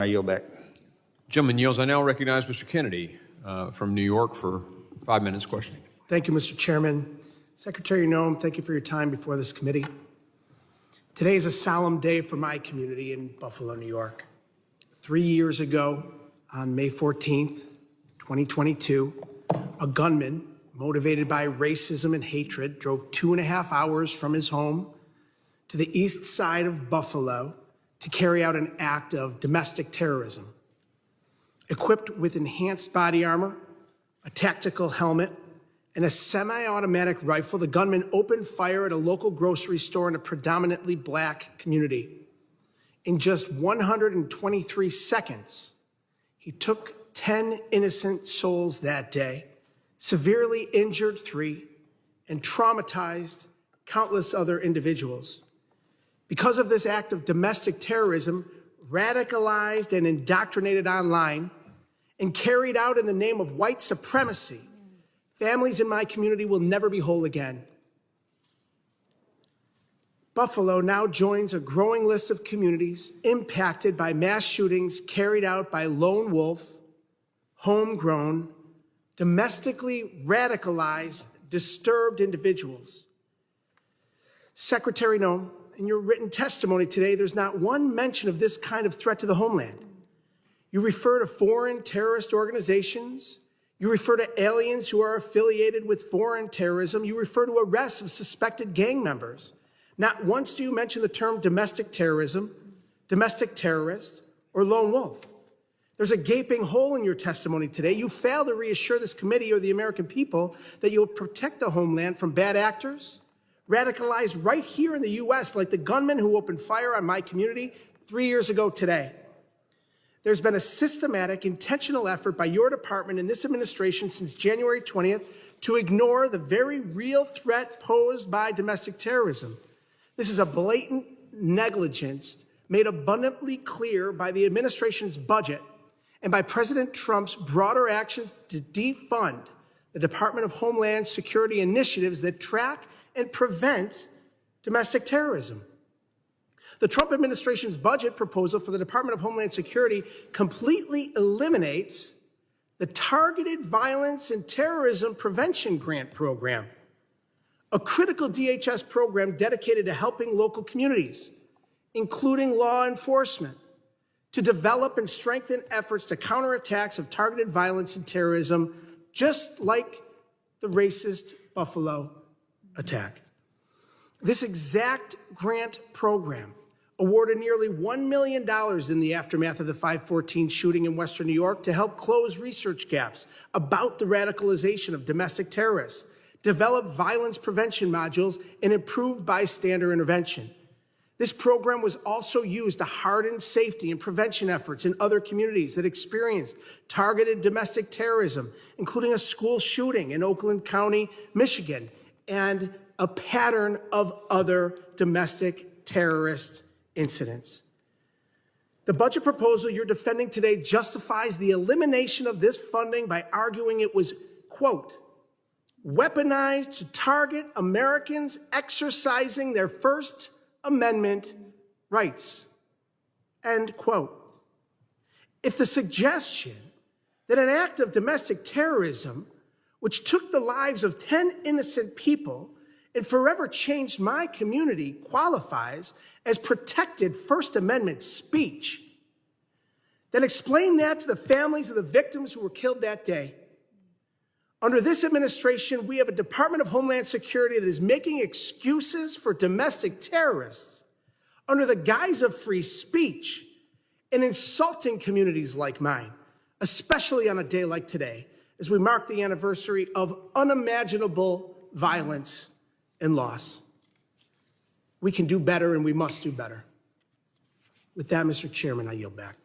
I yield back. Gentleman yields. I now recognize Mr. Kennedy from New York for 5 minutes questioning. Thank you, Mr. Chairman. Secretary Noem, thank you for your time before this committee. Today is a solemn day for my community in Buffalo, New York. 3 years ago, on May 14th, 2022, a gunman, motivated by racism and hatred, drove 2.5 hours from his home to the east side of Buffalo to carry out an act of domestic terrorism. Equipped with enhanced body armor, a tactical helmet, and a semi-automatic rifle, the gunman opened fire at a local grocery store in a predominantly black community. In just 123 seconds, he took 10 innocent souls that day, severely injured 3, and traumatized countless other individuals. Because of this act of domestic terrorism, radicalized and indoctrinated online, and carried out in the name of white supremacy, families in my community will never be whole again. Buffalo now joins a growing list of communities impacted by mass shootings carried out by lone wolf, homegrown, domestically radicalized, disturbed individuals. Secretary Noem, in your written testimony today, there's not one mention of this kind of threat to the homeland. You refer to foreign terrorist organizations. You refer to aliens who are affiliated with foreign terrorism. You refer to arrests of suspected gang members. Not once do you mention the term domestic terrorism, domestic terrorist, or lone wolf. There's a gaping hole in your testimony today. You fail to reassure this committee or the American people that you'll protect the homeland from bad actors, radicalized right here in the U.S., like the gunman who opened fire on my community 3 years ago today. There's been a systematic, intentional effort by your department and this administration since January 20th to ignore the very real threat posed by domestic terrorism. This is a blatant negligence made abundantly clear by the administration's budget and by President Trump's broader actions to defund the Department of Homeland Security initiatives that track and prevent domestic terrorism. The Trump administration's budget proposal for the Department of Homeland Security completely eliminates the Targeted Violence and Terrorism Prevention Grant Program, a critical DHS program dedicated to helping local communities, including law enforcement, to develop and strengthen efforts to counter attacks of targeted violence and terrorism, just like the racist Buffalo attack. This exact grant program awarded nearly $1 million in the aftermath of the 5/14 shooting in Western New York to help close research gaps about the radicalization of domestic terrorists, develop violence prevention modules, and improve bystander intervention. This program was also used to harden safety and prevention efforts in other communities that experienced targeted domestic terrorism, including a school shooting in Oakland County, Michigan, and a pattern of other domestic terrorist incidents. The budget proposal you're defending today justifies the elimination of this funding by arguing it was, quote, weaponized to target Americans exercising their First Amendment rights, end quote. If the suggestion that an act of domestic terrorism, which took the lives of 10 innocent people and forever changed my community, qualifies as protected First Amendment speech, then explain that to the families of the victims who were killed that day. Under this administration, we have a Department of Homeland Security that is making excuses for domestic terrorists under the guise of free speech and insulting communities like mine, especially on a day like today, as we mark the anniversary of unimaginable violence and loss. We can do better, and we must do better. With that, Mr. Chairman, I yield back.